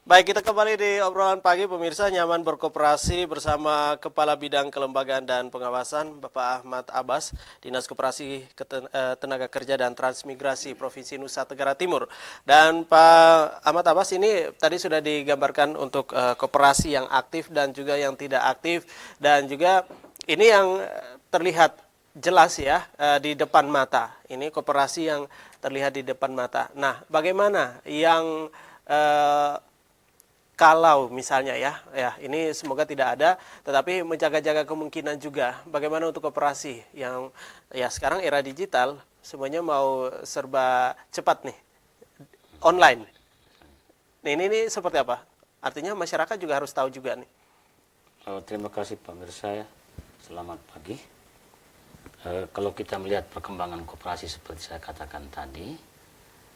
Baik, kita kembali di obrolan pagi pemirsa nyaman berkoperasi bersama Kepala Bidang Kelembagaan dan Pengawasan Bapak Ahmad Abbas, Dinas Koperasi Tenaga Kerja dan Transmigrasi Provinsi Nusa Tenggara Timur. Dan Pak Ahmad Abbas ini tadi sudah digambarkan untuk koperasi yang aktif dan juga yang tidak aktif, dan juga ini yang terlihat jelas ya di depan mata. Ini koperasi yang terlihat di depan mata. Nah, bagaimana yang kalau misalnya ya ini semoga tidak ada, tetapi menjaga-jaga kemungkinan juga. Bagaimana untuk koperasi yang ya sekarang era digital, semuanya mau serba cepat nih, online. Nah, ini seperti apa? Artinya masyarakat juga harus tahu juga nih. Terima kasih pemirsa ya. Selamat pagi. Kalau kita melihat perkembangan koperasi seperti saya katakan tadi,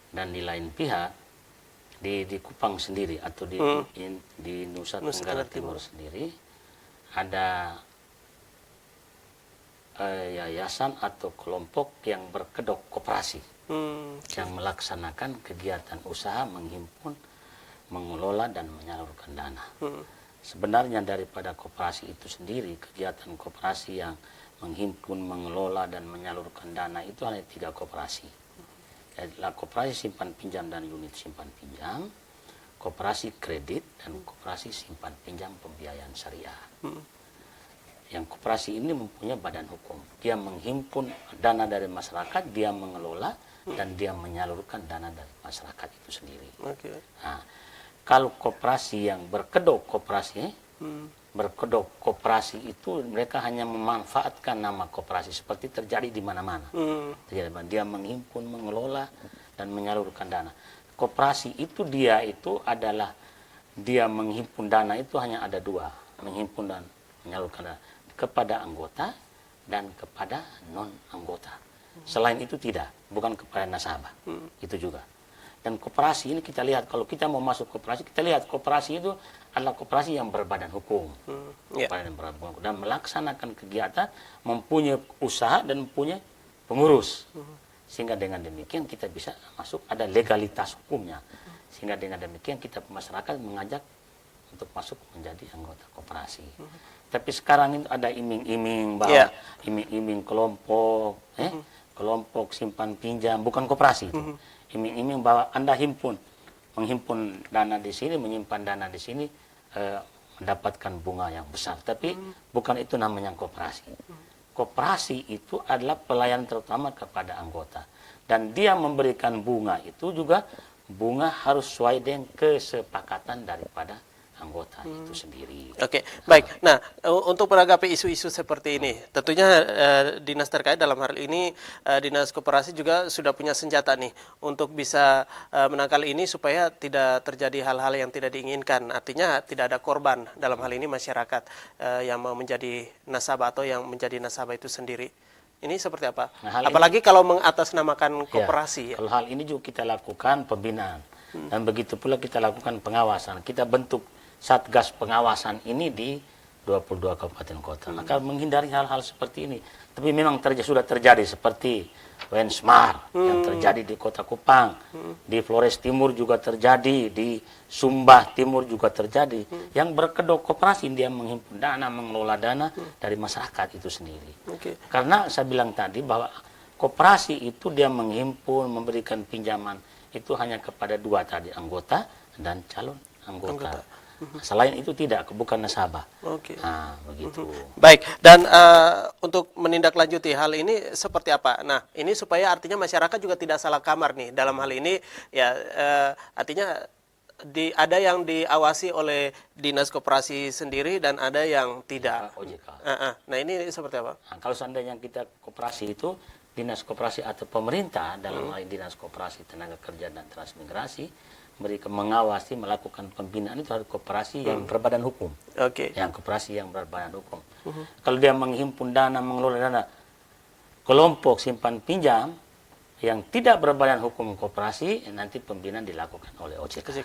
dan di lain pihak, di Kupang sendiri atau di Nusa Tenggara Timur sendiri ada yayasan atau kelompok yang berkedok koperasi yang melaksanakan kegiatan usaha menghimpun, mengelola dan menyalurkan dana. Sebenarnya daripada koperasi itu sendiri, kegiatan koperasi yang menghimpun, mengelola dan menyalurkan dana itu hanya 3 koperasi. Adalah koperasi simpan pinjam dan unit simpan pinjam, koperasi kredit, dan koperasi simpan pinjam pembiayaan syariah. Yang koperasi ini mempunyai badan hukum. Dia menghimpun dana dari masyarakat, dia mengelola, dan dia menyalurkan dana dari masyarakat itu sendiri. Nah, kalau koperasi yang berkedok koperasi itu mereka hanya memanfaatkan nama koperasi seperti terjadi di mana-mana. Dia menghimpun, mengelola dan menyalurkan dana. Koperasi itu dia menghimpun dana itu hanya ada 2, menghimpun dan menyalurkan dana kepada anggota dan kepada non anggota. Selain itu tidak, bukan kepada nasabah. Itu juga. Dan koperasi ini kita lihat, kalau kita mau masuk koperasi, kita lihat koperasi itu adalah koperasi yang berbadan hukum. Dan melaksanakan kegiatan, mempunyai usaha dan mempunyai pengurus. Sehingga dengan demikian kita bisa masuk, ada legalitas hukumnya. Sehingga dengan demikian kita masyarakat mengajak untuk masuk menjadi anggota koperasi. Tapi sekarang itu ada iming-iming bahwa iming-iming kelompok, kelompok simpan pinjam, bukan koperasi itu. Iming-iming bahwa Anda menghimpun dana di sini, menyimpan dana di sini, mendapatkan bunga yang besar. Tapi bukan itu namanya koperasi. Koperasi itu adalah pelayanan terutama kepada anggota. Dan dia memberikan bunga itu juga, bunga harus sesuai dengan kesepakatan daripada anggota itu sendiri. Oke, baik. Nah, untuk menanggapi isu-isu seperti ini, tentunya dinas terkait dalam hal ini dinas koperasi juga sudah punya senjata nih untuk bisa menangkal ini supaya tidak terjadi hal-hal yang tidak diinginkan. Artinya tidak ada korban dalam hal ini masyarakat yang mau menjadi nasabah atau yang menjadi nasabah itu sendiri. Ini seperti apa? Nah, apalagi kalau mengatasnamakan koperasi. Kalau hal ini juga kita lakukan pembinaan dan begitu pula kita lakukan pengawasan. Kita bentuk Satgas pengawasan ini di 22 kabupaten kota. Maka menghindari hal-hal seperti ini. Tapi memang sudah terjadi seperti Wensmar yang terjadi di Kota Kupang, di Flores Timur juga terjadi, di Sumba Timur juga terjadi. Yang berkedok koperasi, dia menghimpun dana, mengelola dana dari masyarakat itu sendiri. Karena saya bilang tadi bahwa koperasi itu dia menghimpun, memberikan pinjaman itu hanya kepada 2 tadi, anggota dan calon anggota. Selain itu tidak, bukan nasabah. Nah, begitu. Baik, dan untuk menindaklanjuti hal ini seperti apa? Nah, ini supaya artinya masyarakat juga tidak salah kamar nih dalam hal ini ya, artinya ada yang diawasi oleh dinas koperasi sendiri dan ada yang tidak. OJK. Nah, ini seperti apa? Nah, kalau seandainya kita koperasi itu, dinas koperasi atau pemerintah dalam hal dinas koperasi tenaga kerja dan transmigrasi, mereka mengawasi, melakukan pembinaan itu harus koperasi yang berbadan hukum. Yang koperasi yang berbadan hukum. Kalau dia menghimpun dana, mengelola dana, kelompok simpan pinjam yang tidak berbadan hukum koperasi, nanti pembinaan dilakukan oleh OJK.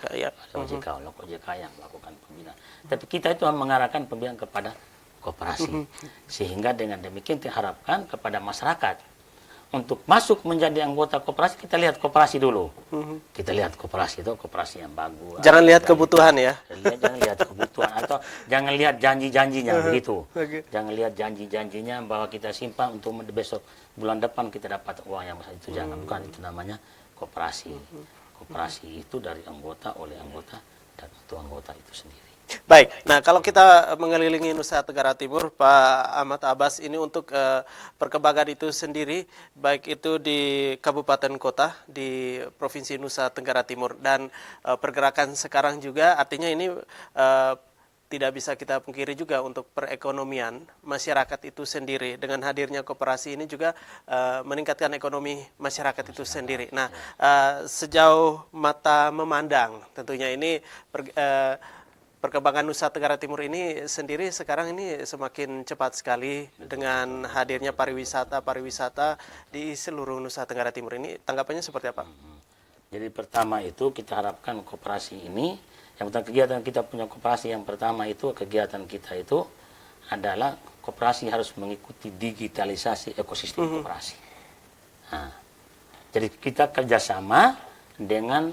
OJK yang melakukan pembinaan. Tapi kita itu mengarahkan pembinaan kepada koperasi. Sehingga dengan demikian diharapkan kepada masyarakat untuk masuk menjadi anggota koperasi, kita lihat koperasi dulu. Kita lihat koperasi itu koperasi yang bagus. Jangan lihat kebutuhan ya. Jangan lihat kebutuhan atau jangan lihat janji-janjinya begitu. Oke. Jangan lihat janji-janjinya bahwa kita simpan untuk besok bulan depan kita dapat uang yang besar, itu jangan. Bukan, itu namanya koperasi. Koperasi itu dari anggota, oleh anggota, dan untuk anggota itu sendiri. Baik, nah kalau kita mengelilingi Nusa Tenggara Timur, Pak Ahmad Abbas, ini untuk perkembangan itu sendiri, baik itu di kabupaten kota di Provinsi Nusa Tenggara Timur, dan pergerakan sekarang juga artinya ini tidak bisa kita pungkiri juga untuk perekonomian masyarakat itu sendiri. Dengan hadirnya koperasi ini juga meningkatkan ekonomi masyarakat itu sendiri. Nah, sejauh mata memandang tentunya ini perkembangan Nusa Tenggara Timur ini sendiri sekarang ini semakin cepat sekali dengan hadirnya pariwisata di seluruh Nusa Tenggara Timur ini. Tanggapannya seperti apa? Jadi pertama itu kita harapkan koperasi ini, yang pertama kegiatan kita punya koperasi yang pertama itu kegiatan kita itu adalah koperasi harus mengikuti digitalisasi ekosistem koperasi. Nah, jadi kita kerjasama dengan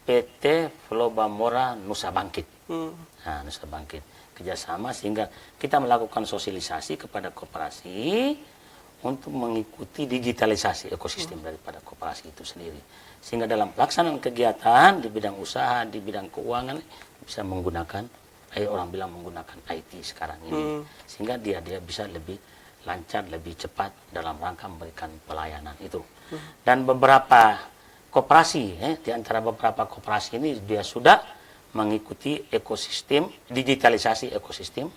PT Flobamora Nusa Bangkit. Nah, Nusa Bangkit kerjasama sehingga kita melakukan sosialisasi kepada koperasi untuk mengikuti digitalisasi ekosistem daripada koperasi itu sendiri, sehingga dalam pelaksanaan kegiatan di bidang usaha, di bidang keuangan bisa menggunakan, orang bilang menggunakan IT sekarang ini, sehingga dia bisa lebih lancar, lebih cepat dalam rangka memberikan pelayanan itu. Dan beberapa koperasi, di antara beberapa koperasi ini dia sudah mengikuti ekosistem, digitalisasi ekosistem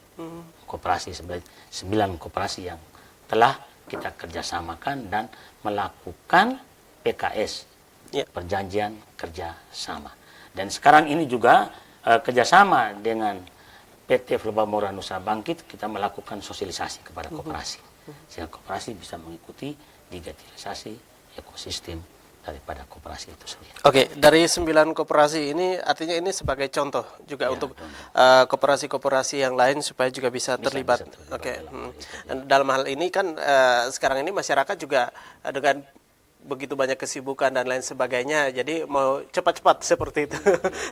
koperasi, sebanyak 9 koperasi yang telah kita kerjasamakan dan melakukan PKS, perjanjian kerjasama. Dan sekarang ini juga kerjasama dengan PT Flobamora Nusa Bangkit, kita melakukan sosialisasi kepada koperasi, sehingga koperasi bisa mengikuti digitalisasi ekosistem daripada koperasi itu sendiri. Oke, dari 9 koperasi ini artinya ini sebagai contoh juga untuk koperasi-koperasi yang lain supaya juga bisa terlibat. Oke. Dan dalam hal ini kan sekarang ini masyarakat juga dengan begitu banyak kesibukan dan lain sebagainya, jadi mau cepat-cepat seperti itu.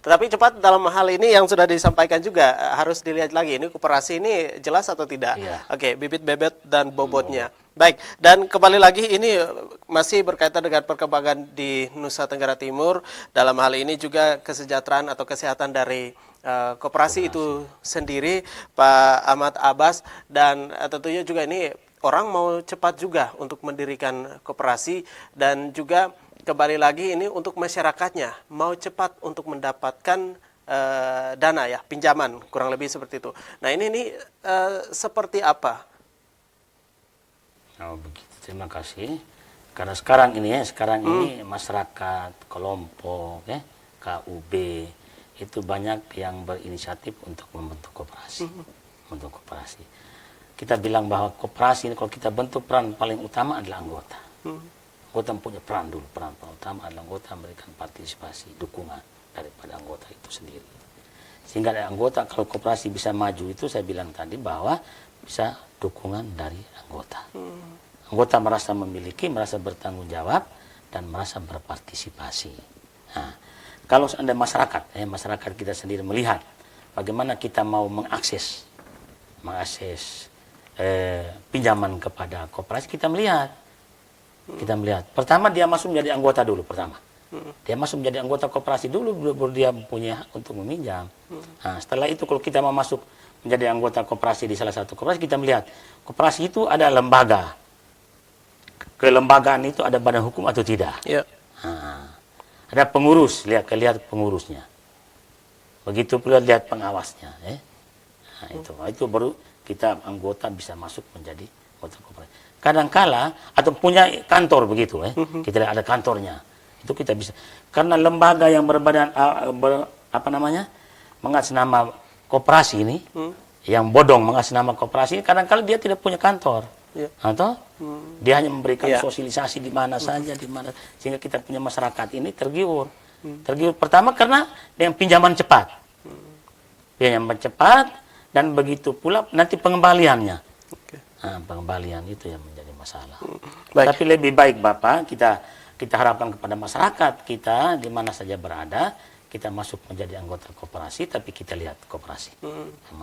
Tetapi cepat dalam hal ini yang sudah disampaikan juga harus dilihat lagi, ini koperasi ini jelas atau tidak. Oke, bibit bebet dan bobotnya. Baik, dan kembali lagi ini masih berkaitan dengan perkembangan di Nusa Tenggara Timur, dalam hal ini juga kesejahteraan atau kesehatan dari koperasi itu sendiri, Pak Ahmad Abbas, dan tentunya juga ini orang mau cepat juga untuk mendirikan koperasi, dan juga kembali lagi ini untuk masyarakatnya mau cepat untuk mendapatkan dana ya, pinjaman, kurang lebih seperti itu. Nah ini seperti apa? Oh begitu, terima kasih. Karena sekarang ini masyarakat, kelompok, KUB itu banyak yang berinisiatif untuk membentuk koperasi, Kita bilang bahwa koperasi ini kalau kita bentuk, peran paling utama adalah anggota. Anggota punya peran dulu, peran utama adalah anggota memberikan partisipasi, dukungan daripada anggota itu sendiri. Sehingga dari anggota, kalau koperasi bisa maju itu saya bilang tadi bahwa bisa dukungan dari anggota. Anggota merasa memiliki, merasa bertanggung jawab, dan merasa berpartisipasi. Nah, kalau ada masyarakat kita sendiri melihat bagaimana kita mau mengakses pinjaman kepada koperasi, kita melihat. Pertama dia masuk menjadi anggota dulu pertama. Dia masuk menjadi anggota koperasi dulu, baru dia punya hak untuk meminjam. Nah, setelah itu kalau kita mau masuk menjadi anggota koperasi di salah satu koperasi, kita melihat koperasi itu ada lembaga. Kelembagaan itu ada badan hukum atau tidak? Nah, ada pengurus, lihat pengurusnya. Begitu pula lihat pengawasnya. Nah, itu baru kita anggota bisa masuk menjadi anggota koperasi. Kadangkala atau punya kantor begitu, kita lihat ada kantornya, itu kita bisa. Karena lembaga yang berbadan mengatas nama koperasi ini, yang bodong mengatas nama koperasi, kadangkala dia tidak punya kantor, atau dia hanya memberikan sosialisasi di mana saja, sehingga kita punya masyarakat ini tergiur. Tergiur pertama karena dengan pinjaman cepat, dan begitu pula nanti pengembaliannya. Nah, pengembalian itu yang menjadi masalah. Baik. Tapi lebih baik Bapak, kita harapkan kepada masyarakat kita di mana saja berada, kita masuk menjadi anggota koperasi, tapi kita lihat koperasi.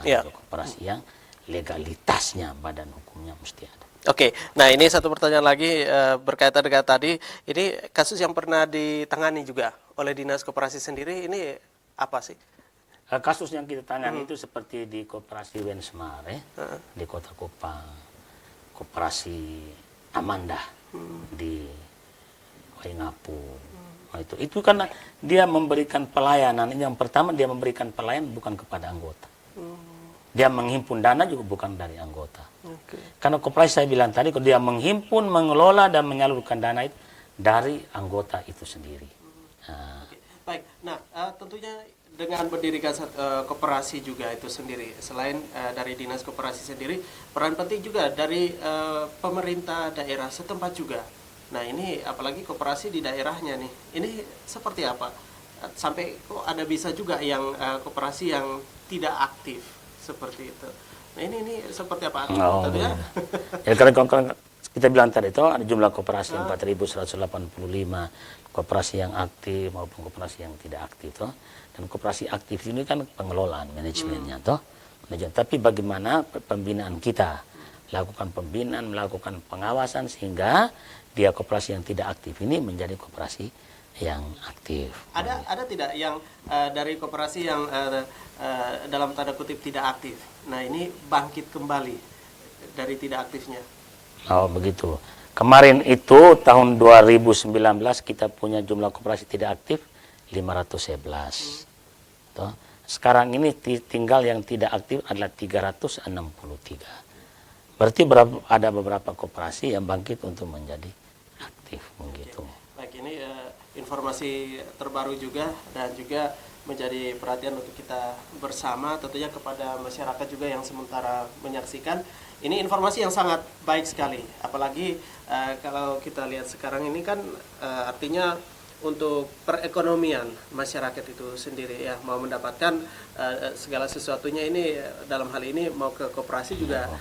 Ya. Koperasi yang legalitasnya, badan hukumnya mesti ada. Oke, nah ini satu pertanyaan lagi berkaitan dengan tadi. Ini kasus yang pernah ditangani juga oleh Dinas Koperasi sendiri, ini apa sih? Kasus yang kita tangani itu seperti di Koperasi Wensmar, di Kota Kupang, Koperasi Amanda di Waingapu. Nah, itu karena dia memberikan pelayanan. Yang pertama dia memberikan pelayanan bukan kepada anggota. Dia menghimpun dana juga bukan dari anggota. Karena koperasi saya bilang tadi, kalau dia menghimpun, mengelola dan menyalurkan dana itu dari anggota itu sendiri. Nah, Baik, nah tentunya dengan mendirikan koperasi juga itu sendiri, selain dari Dinas Koperasi sendiri, peran penting juga dari pemerintah daerah setempat juga. Nah ini apalagi koperasi di daerahnya nih, ini seperti apa? Sampai kok ada bisa juga yang koperasi yang tidak aktif seperti itu. Nah ini seperti apa? Tentunya. Ya karena kita bilang tadi itu ada jumlah koperasi 4.185 koperasi yang aktif maupun koperasi yang tidak aktif toh. Dan koperasi aktif ini kan pengelolaan manajemennya toh. Tapi bagaimana pembinaan kita, lakukan pembinaan, melakukan pengawasan sehingga dia koperasi yang tidak aktif ini menjadi koperasi yang aktif. Ada tidak yang dari koperasi yang dalam tanda kutip tidak aktif? Nah ini bangkit kembali dari tidak aktifnya. Oh begitu. Kemarin itu tahun 2019 kita punya jumlah koperasi tidak aktif 511. Toh. Sekarang ini tinggal yang tidak aktif adalah 363. Berarti ada beberapa koperasi yang bangkit untuk menjadi aktif begitu. Baik, ini informasi terbaru juga dan juga menjadi perhatian untuk kita bersama, tentunya kepada masyarakat juga yang sementara menyaksikan. Ini informasi yang sangat baik sekali, apalagi kalau kita lihat sekarang ini kan artinya untuk perekonomian masyarakat itu sendiri ya, mau mendapatkan segala sesuatunya ini dalam hal ini mau ke koperasi juga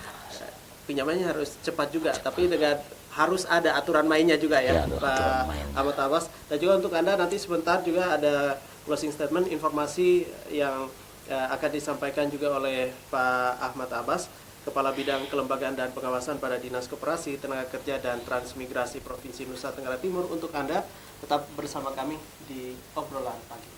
pinjamannya harus cepat juga, tapi dengan harus ada aturan mainnya juga ya, Pak Ahmad Abbas. Dan juga untuk Anda nanti sebentar juga ada closing statement, informasi yang akan disampaikan juga oleh Pak Ahmad Abbas, Kepala Bidang Kelembagaan dan Pengawasan pada Dinas Koperasi, Tenaga Kerja dan Transmigrasi Provinsi Nusa Tenggara Timur. Untuk Anda tetap bersama kami di Obrolan Pagi.